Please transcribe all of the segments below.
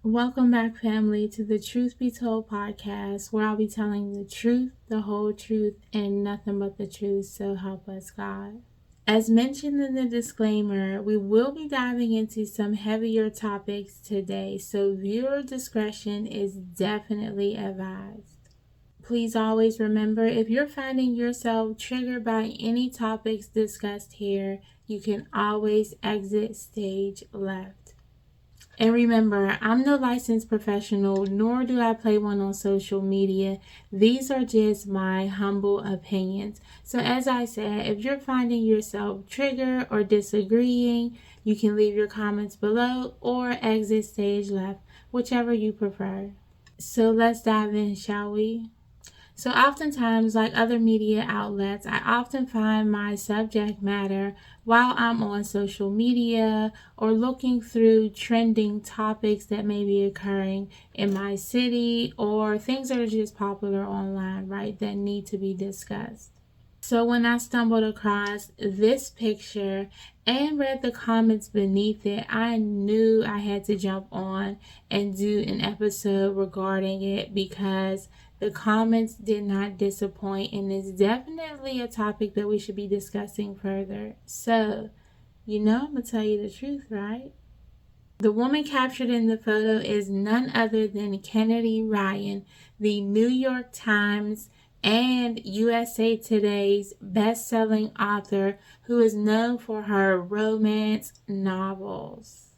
Welcome back, family, to the Truth Be Told podcast, where I'll be telling the truth, the whole truth, and nothing but the truth, so help us God. As mentioned in the disclaimer, we will be diving into some heavier topics today, so viewer discretion is definitely advised. Please always remember, if you're finding yourself triggered by any topics discussed here, you can always exit stage left. And remember, I'm no licensed professional, nor do I play one on social media. These are just my humble opinions. So as I said, if you're finding yourself triggered or disagreeing, you can leave your comments below or exit stage left, whichever you prefer. So let's dive in, shall we? So oftentimes, like other media outlets, I often find my subject matter while I'm on social media or looking through trending topics that may be occurring in my city or things that are just popular online, right, that need to be discussed. So when I stumbled across this picture and read the comments beneath it, I knew I had to jump on and do an episode regarding it because the comments did not disappoint, and it's definitely a topic that we should be discussing further. So, I'm going to tell you the truth, right? The woman captured in the photo is none other than Kennedy Ryan, the New York Times and USA Today's best-selling author who is known for her romance novels.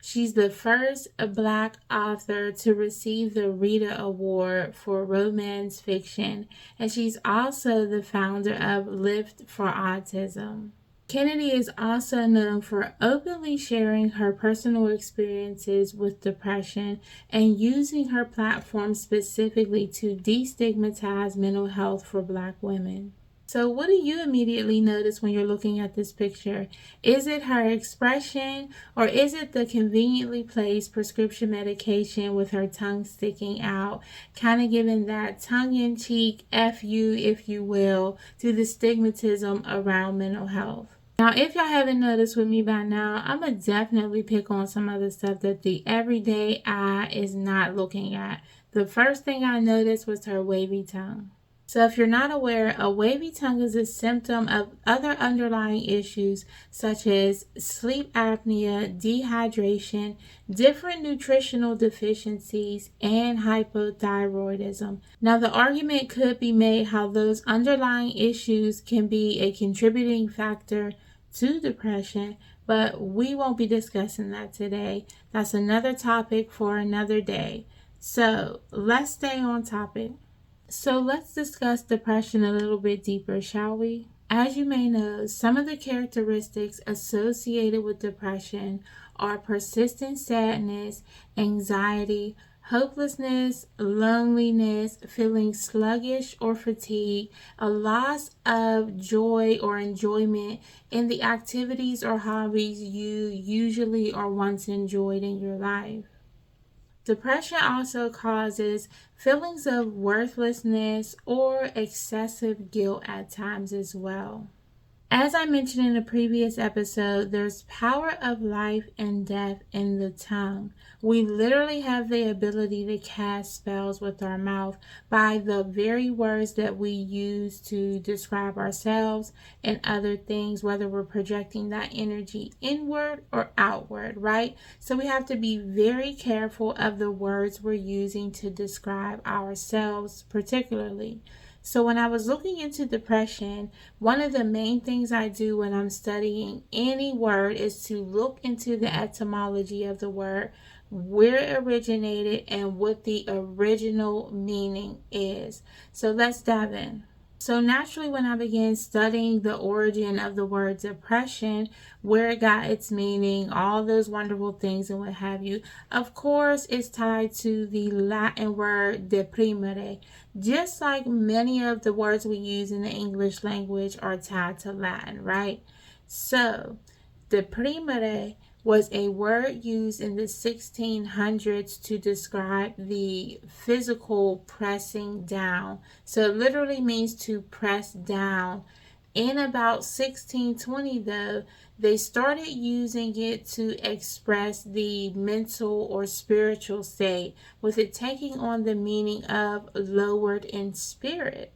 She's the first Black author to receive the Rita Award for romance fiction, and she's also the founder of Lift for Autism. Kennedy is also known for openly sharing her personal experiences with depression and using her platform specifically to destigmatize mental health for Black women. So what do you immediately notice when you're looking at this picture? Is it her expression, or is it the conveniently placed prescription medication with her tongue sticking out, kind of giving that tongue-in-cheek F you, if you will, to the stigmatism around mental health? Now, if y'all haven't noticed with me by now, I'm going to definitely pick on some other stuff that the everyday eye is not looking at. The first thing I noticed was her wavy tongue. So if you're not aware, a wavy tongue is a symptom of other underlying issues such as sleep apnea, dehydration, different nutritional deficiencies, and hypothyroidism. Now, the argument could be made how those underlying issues can be a contributing factor to depression, but we won't be discussing that today. That's another topic for another day. So let's stay on topic. So let's discuss depression a little bit deeper, shall we? As you may know, some of the characteristics associated with depression are persistent sadness, anxiety, hopelessness, loneliness, feeling sluggish or fatigued, a loss of joy or enjoyment in the activities or hobbies you usually or once enjoyed in your life. Depression also causes feelings of worthlessness or excessive guilt at times as well. As I mentioned in a previous episode, there's power of life and death in the tongue. We literally have the ability to cast spells with our mouth by the very words that we use to describe ourselves and other things, whether we're projecting that energy inward or outward, right? So we have to be very careful of the words we're using to describe ourselves particularly. So when I was looking into depression, one of the main things I do when I'm studying any word is to look into the etymology of the word, where it originated, and what the original meaning is. So let's dive in. So naturally, when I began studying the origin of the word depression, where it got its meaning, all those wonderful things and what have you, of course, it's tied to the Latin word deprimere. Just like many of the words we use in the English language are tied to Latin, right? So, deprimere was a word used in the 1600s to describe the physical pressing down. So it literally means to press down In about 1620, though, they started using it to express the mental or spiritual state, with it taking on the meaning of lowered in spirit.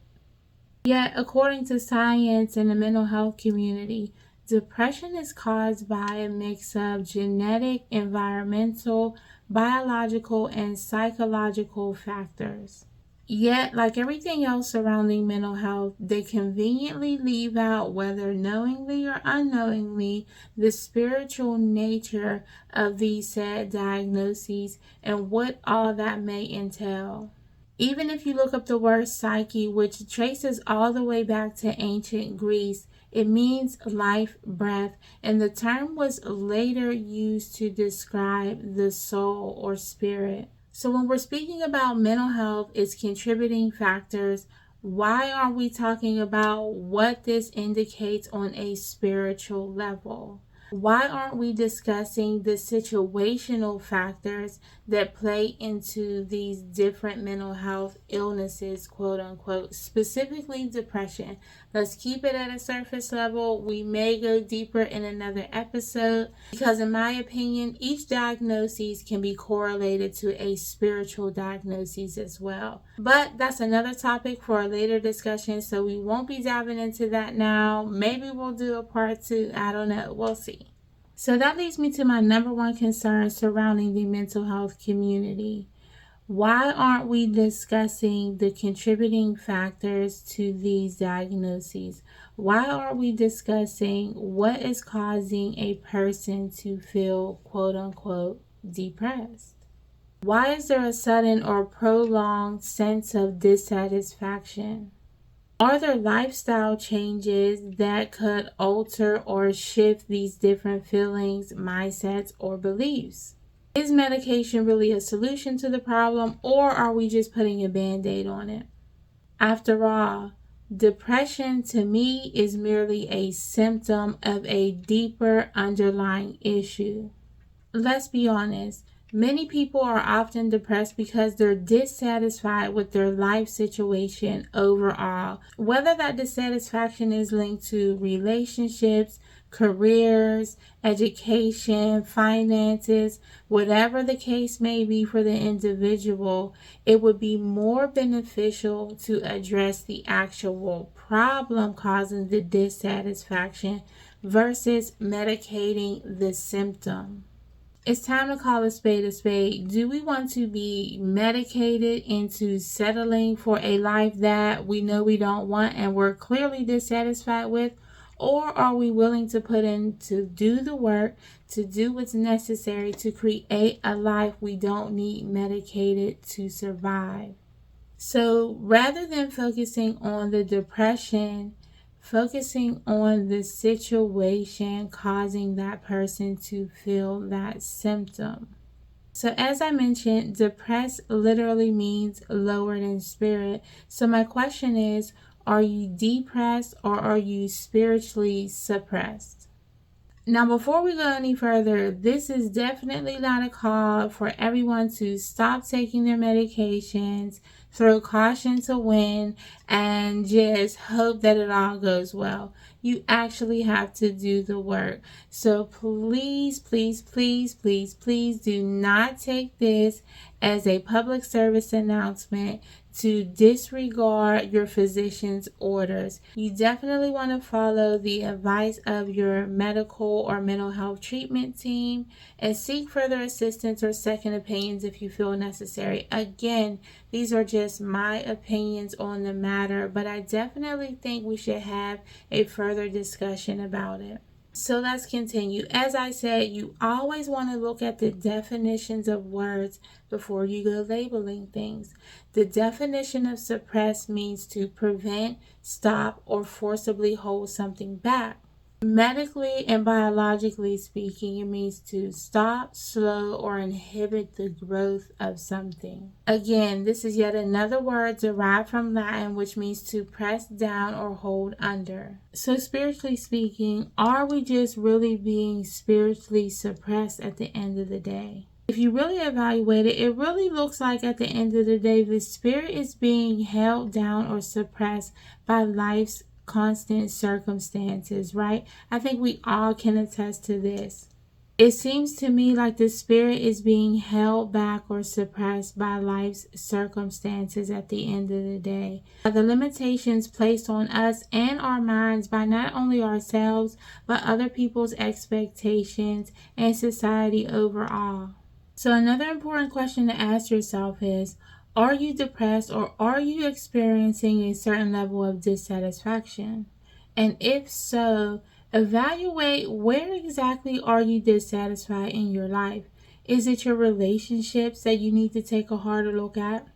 Yet, according to science and the mental health community, depression is caused by a mix of genetic, environmental, biological, and psychological factors. Yet, like everything else surrounding mental health, they conveniently leave out, whether knowingly or unknowingly, the spiritual nature of these said diagnoses and what all that may entail. Even if you look up the word psyche, which traces all the way back to ancient Greece, it means life, breath, and the term was later used to describe the soul or spirit. So when we're speaking about mental health, its contributing factors, why are we talking about what this indicates on a spiritual level? Why aren't we discussing the situational factors that play into these different mental health illnesses, quote unquote, specifically depression? Let's keep it at a surface level. We may go deeper in another episode because, in my opinion, each diagnosis can be correlated to a spiritual diagnosis as well. But that's another topic for a later discussion, so we won't be diving into that now. Maybe we'll do a part 2. I don't know. We'll see. So that leads me to my number one concern surrounding the mental health community. Why aren't we discussing the contributing factors to these diagnoses? Why aren't we discussing what is causing a person to feel, quote unquote, depressed? Why is there a sudden or prolonged sense of dissatisfaction? Are there lifestyle changes that could alter or shift these different feelings, mindsets, or beliefs? Is medication really a solution to the problem, or are we just putting a band-aid on it? After all, depression to me is merely a symptom of a deeper underlying issue. Let's be honest. Many people are often depressed because they're dissatisfied with their life situation overall. Whether that dissatisfaction is linked to relationships, careers, education, finances, whatever the case may be for the individual, it would be more beneficial to address the actual problem causing the dissatisfaction versus medicating the symptom. It's time to call a spade a spade. Do we want to be medicated into settling for a life that we know we don't want and we're clearly dissatisfied with? Or are we willing to put in to do the work, to do what's necessary to create a life we don't need medicated to survive? So rather than focusing on the depression, focusing on the situation causing that person to feel that symptom. So as I mentioned, depressed literally means lowered in spirit. So my question is, are you depressed or are you spiritually suppressed? Now, before we go any further, this is definitely not a call for everyone to stop taking their medications, throw caution to wind, and just hope that it all goes well. You actually have to do the work. So please, please, please, please, please do not take this as a public service announcement to disregard your physician's orders. You definitely want to follow the advice of your medical or mental health treatment team and seek further assistance or second opinions if you feel necessary. Again, these are just my opinions on the matter, but I definitely think we should have a further discussion about it. So let's continue. As I said, you always want to look at the definitions of words before you go labeling things. The definition of suppress means to prevent, stop, or forcibly hold something back. Medically and biologically speaking, it means to stop, slow, or inhibit the growth of something. Again, this is yet another word derived from Latin, which means to press down or hold under. So spiritually speaking, are we just really being spiritually suppressed at the end of the day? If you really evaluate it, it really looks like at the end of the day, the spirit is being held down or suppressed by life's constant circumstances, right? I think we all can attest to this. It seems to me like the spirit is being held back or suppressed by life's circumstances at the end of the day. The limitations placed on us and our minds by not only ourselves, but other people's expectations and society overall. So another important question to ask yourself is, are you depressed or are you experiencing a certain level of dissatisfaction? And if so, evaluate where exactly are you dissatisfied in your life. Is it your relationships that you need to take a harder look at?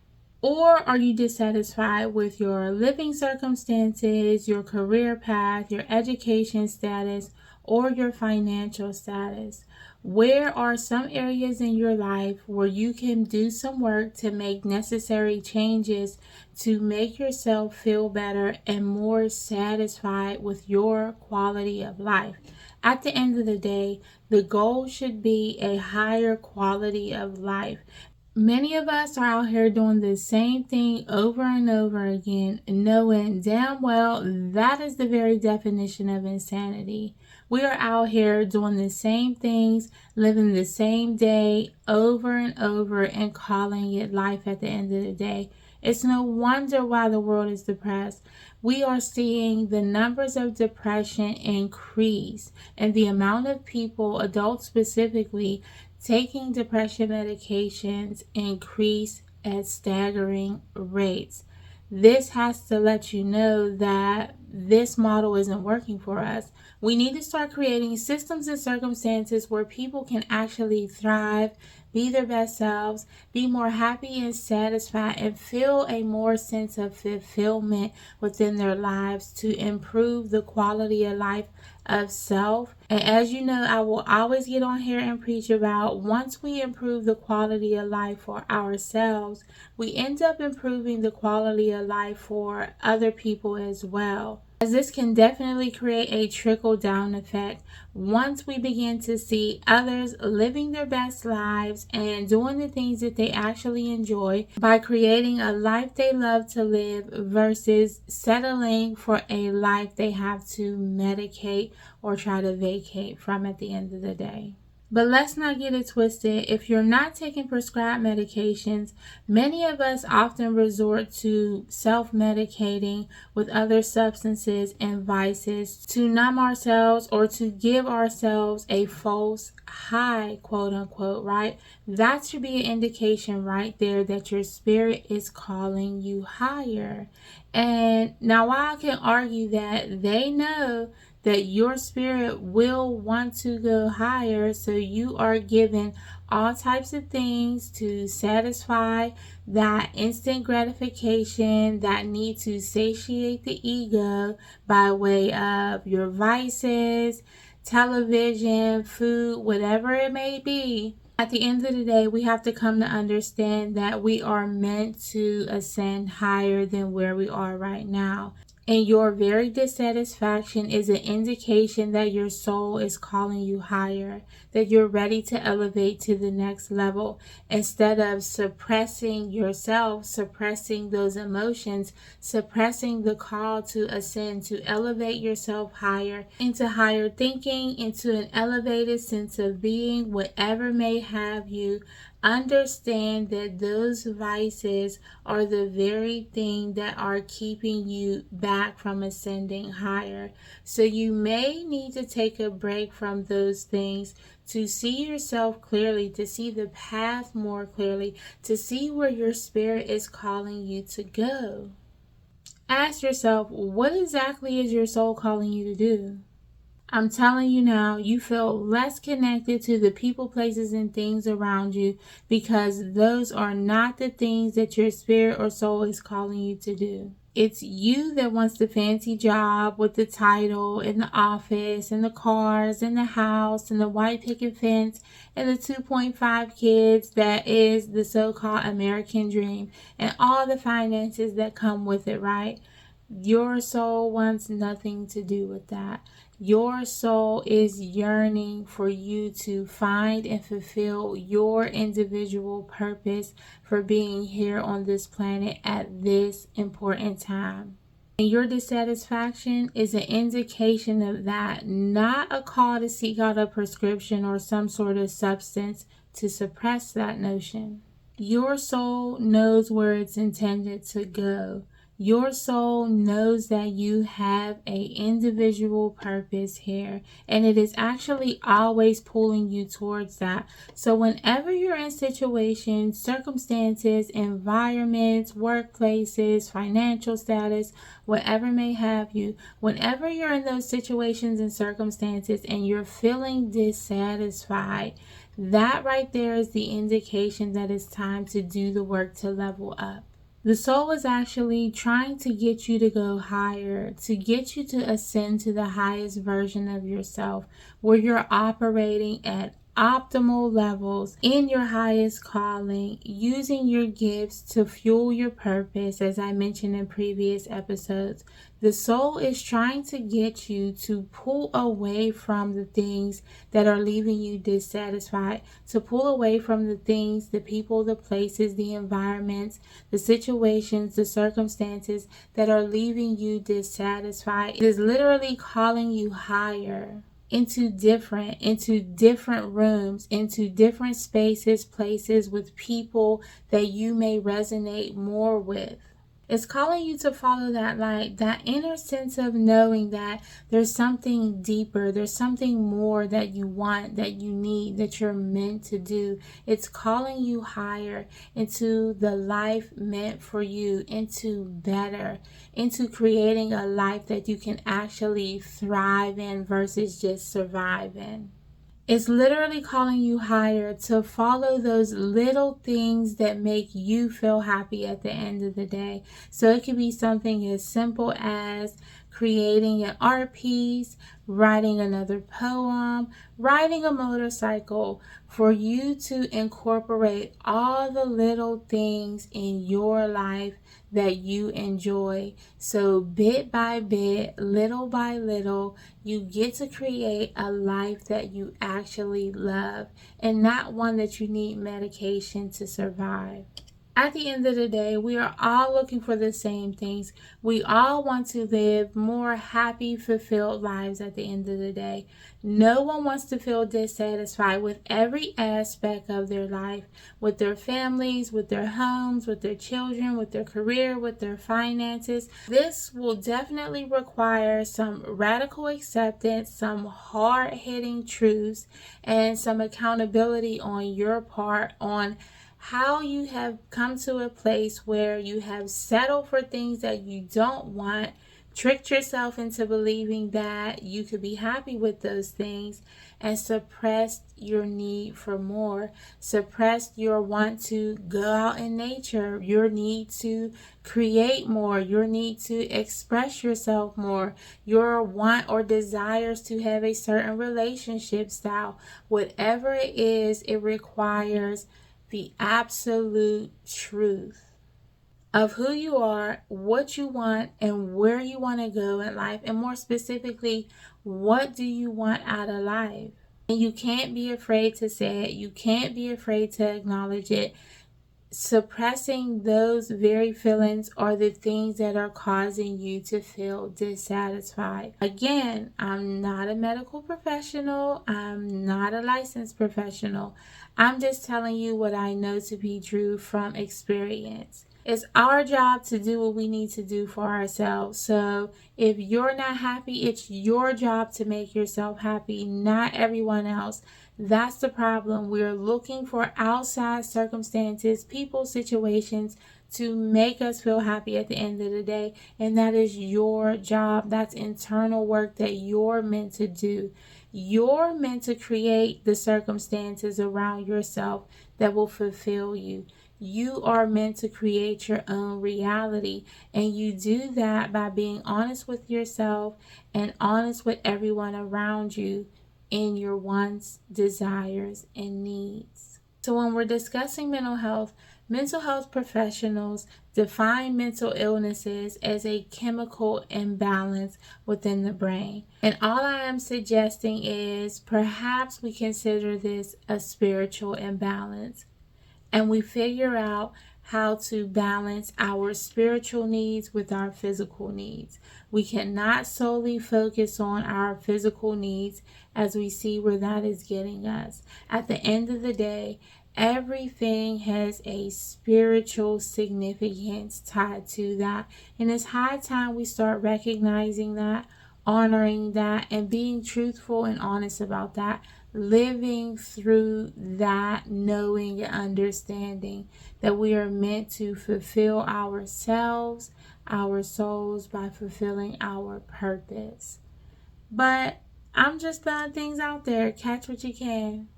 Or are you dissatisfied with your living circumstances, your career path, your education status, or your financial status? Where are some areas in your life where you can do some work to make necessary changes to make yourself feel better and more satisfied with your quality of life? At the end of the day, the goal should be a higher quality of life. Many of us are out here doing the same thing over and over again, knowing damn well that is the very definition of insanity. We are out here doing the same things, living the same day over and over, and calling it life at the end of the day. It's no wonder why the world is depressed. We are seeing the numbers of depression increase, and the amount of people, adults specifically, taking depression medications increase at staggering rates. This has to let you know that this model isn't working for us. We need to start creating systems and circumstances where people can actually thrive, be their best selves, be more happy and satisfied, and feel a more sense of fulfillment within their lives to improve the quality of life of self. And as you know, I will always get on here and preach about once we improve the quality of life for ourselves, we end up improving the quality of life for other people as well. As this can definitely create a trickle down effect once we begin to see others living their best lives and doing the things that they actually enjoy by creating a life they love to live versus settling for a life they have to medicate or try to vacate from at the end of the day. But let's not get it twisted. If you're not taking prescribed medications, many of us often resort to self-medicating with other substances and vices to numb ourselves or to give ourselves a false high, quote unquote, right? That should be an indication right there that your spirit is calling you higher. And now I can argue that they know that your spirit will want to go higher, so you are given all types of things to satisfy that instant gratification, that need to satiate the ego by way of your vices, television, food, whatever it may be. At the end of the day, we have to come to understand that we are meant to ascend higher than where we are right now. And your very dissatisfaction is an indication that your soul is calling you higher, that you're ready to elevate to the next level. Instead of suppressing yourself, suppressing those emotions, suppressing the call to ascend, to elevate yourself higher, into higher thinking, into an elevated sense of being, whatever may have you. Understand that those vices are the very thing that are keeping you back from ascending higher. So you may need to take a break from those things to see yourself clearly, to see the path more clearly, to see where your spirit is calling you to go. Ask yourself, what exactly is your soul calling you to do? I'm telling you now, you feel less connected to the people, places, and things around you because those are not the things that your spirit or soul is calling you to do. It's you that wants the fancy job with the title and the office and the cars and the house and the white picket fence and the 2.5 kids that is the so-called American dream and all the finances that come with it, right? Your soul wants nothing to do with that. Your soul is yearning for you to find and fulfill your individual purpose for being here on this planet at this important time. And your dissatisfaction is an indication of that, not a call to seek out a prescription or some sort of substance to suppress that notion. Your soul knows where it's intended to go. Your soul knows that you have an individual purpose here, and it is actually always pulling you towards that. So whenever you're in situations, circumstances, environments, workplaces, financial status, whatever may have you, whenever you're in those situations and circumstances and you're feeling dissatisfied, that right there is the indication that it's time to do the work to level up. The soul is actually trying to get you to go higher, to get you to ascend to the highest version of yourself, where you're operating at optimal levels in your highest calling, using your gifts to fuel your purpose, as I mentioned in previous episodes. The soul is trying to get you to pull away from the things that are leaving you dissatisfied, to pull away from the things, the people, the places, the environments, the situations, the circumstances that are leaving you dissatisfied. It is literally calling you higher, into different rooms, into different spaces, places with people that you may resonate more with. It's calling you to follow that light, that inner sense of knowing that there's something deeper, there's something more that you want, that you need, that you're meant to do. It's calling you higher into the life meant for you, into better, into creating a life that you can actually thrive in versus just survive in. It's literally calling you higher to follow those little things that make you feel happy at the end of the day. So it could be something as simple as creating an art piece, writing another poem, riding a motorcycle, for you to incorporate all the little things in your life that you enjoy. So bit by bit, little by little, you get to create a life that you actually love, and not one that you need medication to survive. At the end of the day, we are all looking for the same things. We all want to live more happy, fulfilled lives at the end of the day. No one wants to feel dissatisfied with every aspect of their life, with their families, with their homes, with their children, with their career, with their finances. This will definitely require some radical acceptance, some hard-hitting truths, and some accountability on your part on how you have come to a place where you have settled for things that you don't want, tricked yourself into believing that you could be happy with those things, and suppressed your need for more, suppressed your want to go out in nature, your need to create more, your need to express yourself more, your want or desires to have a certain relationship style. Whatever it is, it requires the absolute truth of who you are, what you want, and where you want to go in life, and more specifically, what do you want out of life. And you can't be afraid to say it. You can't be afraid to acknowledge it. Suppressing those very feelings are the things that are causing you to feel dissatisfied. Again, I'm not a medical professional. I'm not a licensed professional. I'm just telling you what I know to be true from experience. It's our job to do what we need to do for ourselves. So if you're not happy, it's your job to make yourself happy, not everyone else. That's the problem. We're looking for outside circumstances, people, situations to make us feel happy at the end of the day. And that is your job. That's internal work that you're meant to do. You're meant to create the circumstances around yourself that will fulfill you. You are meant to create your own reality, and you do that by being honest with yourself and honest with everyone around you in your wants, desires, and needs. So when we're discussing mental health professionals define mental illnesses as a chemical imbalance within the brain. And all I am suggesting is perhaps we consider this a spiritual imbalance, and we figure out how to balance our spiritual needs with our physical needs. We cannot solely focus on our physical needs as we see where that is getting us. At the end of the day, everything has a spiritual significance tied to that. And it's high time we start recognizing that, honoring that, and being truthful and honest about that, living through that, knowing and understanding that we are meant to fulfill ourselves, our souls, by fulfilling our purpose. But I'm just throwing things out there. Catch what you can.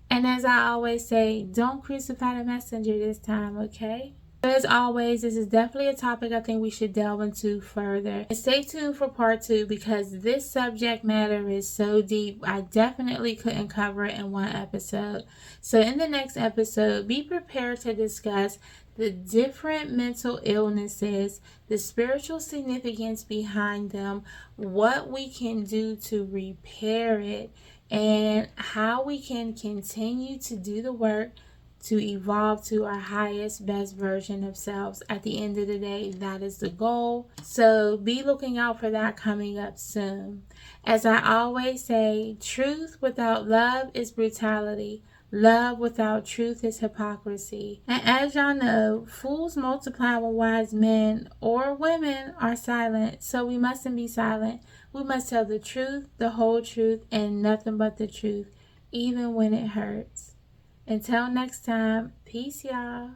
And as I always say, don't crucify the messenger this time, okay? As always, this is definitely a topic I think we should delve into further. And stay tuned for part 2 because this subject matter is so deep. I definitely couldn't cover it in one episode. So in the next episode, be prepared to discuss the different mental illnesses, the spiritual significance behind them, what we can do to repair it, and how we can continue to do the work to evolve to our highest, best version of selves. At the end of the day, that is the goal. So be looking out for that coming up soon. As I always say, truth without love is brutality. Love without truth is hypocrisy. And as y'all know, fools multiply when wise men or women are silent. So we mustn't be silent. We must tell the truth, the whole truth, and nothing but the truth, even when it hurts. Until next time, peace, y'all.